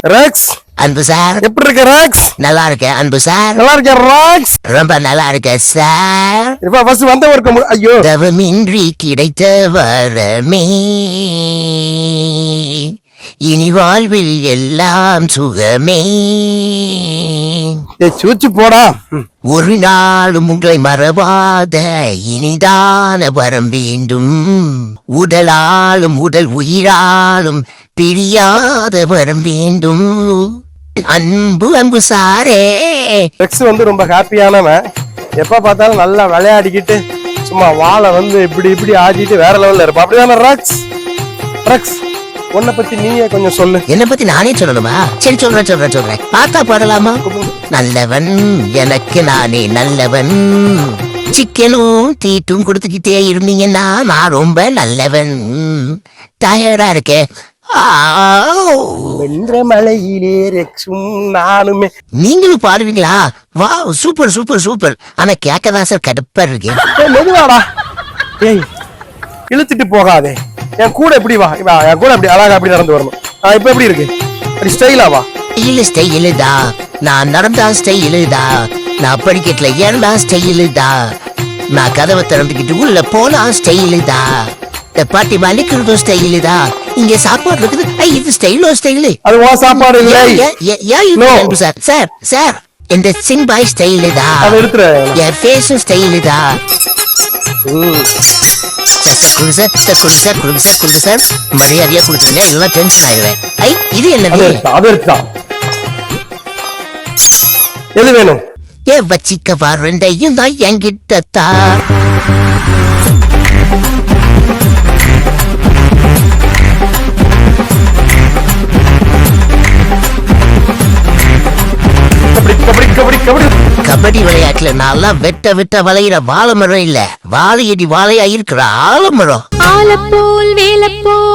Rocks அன்பு sir. எப்படி இருக்க ராக்ஸ்? நல்லா இருக்கேன் அன்பு சார். நல்லா இருக்கேன் ராக்ஸ். ரொம்ப நல்லா இருக்கேன் சார். இப்ப ஃபர்ஸ்ட் வந்த ஒரு ஐயோ தவமின்றி கிடைத்த வரமே இனி வாழ்வில் எல்லாம் சுகமே. சூச்சு போடா. ஒரு நாளும் உங்களை மறவாத இனிதான வரம் வேண்டும். உடலாலும் உடல் உயிராலும் பிரியாத வரம் வேண்டும். அன்பு அன்பு சாரே. ரெக்ஸ் ரொம்ப ஹாப்பியானவன். எப்ப பார்த்தாலும் நல்லா விளையாடிக்கிட்டு சும்மா வாழை இப்படி இப்படி ஆடிட்டு வேற லெவல்ல இருப்பா. அப்படிதானே ராக்ஸ்? ராக்ஸ் உன்னை பத்தி நீயே கொஞ்சம் சொல்லு. என்ன பத்தி நானே சொல்லணுமா? சரி சொல்றேன். பாத்தா பாடலாமா? நல்லவன் எனக்கு நானே நல்லவன். சிக்கனும் தீட்டும் கொடுத்துக்கிட்டே இருந்தீங்கன்னா நான் ரொம்ப நல்லவன். டயர்டா இருக்கேன். வென்ற மலையிலே ரெக்ஸும் நானுமே. நீங்களும் பாடுவீங்களா? வா சூப்பர் சூப்பர் சூப்பர். ஆனா கேட்கதான் சார் கடுப்பா இருக்கேன். மெதுவாடா. ஏய் இழுத்துட்டு போகாதே. என் கூட எப்படி வா. என் கூட அப்படி அழகா அப்படி நடந்து வரணும். இப்ப எப்படி இருக்கு? அப்படி ஸ்டைலா வா. ஸ்டைலுதா நான் நடந்தா ஸ்டைலுதா. நான் படிக்கட்டுல ஏறா ஸ்டைலுதா. நான் கதவை திறந்துக்கிட்டு உள்ள போனா ஸ்டைலுதா. பாட்டி மலிக்கிறதும் ஸ்டைலுதா. இங்க சாப்பாடு இருக்குது. இது ஸ்டைலோ ஸ்டைலு. அது வா சாப்பாடு இல்லை. சார் சார் சார் இந்த சிம்பாய் ஸ்டைலுதா. என் ஃபேஸும் ஸ்டைலுதா. கொடுங்க சார். மரியாதையா கொடுத்துருங்க. இல்லைன்னா டென்ஷன் ஆயிடுவேன். இது என்னது? எது வேணும்? வச்சிக்கவா ரெண்டையும் தான் என்கிட்ட தா. கபடி விளையாட்டுல நான் வெட்ட வளையிற வாழை மரம் இல்ல, வாழையடி வாழையா இருக்கிற ஆலமரம். ஆலப்போல் வேலப்போல்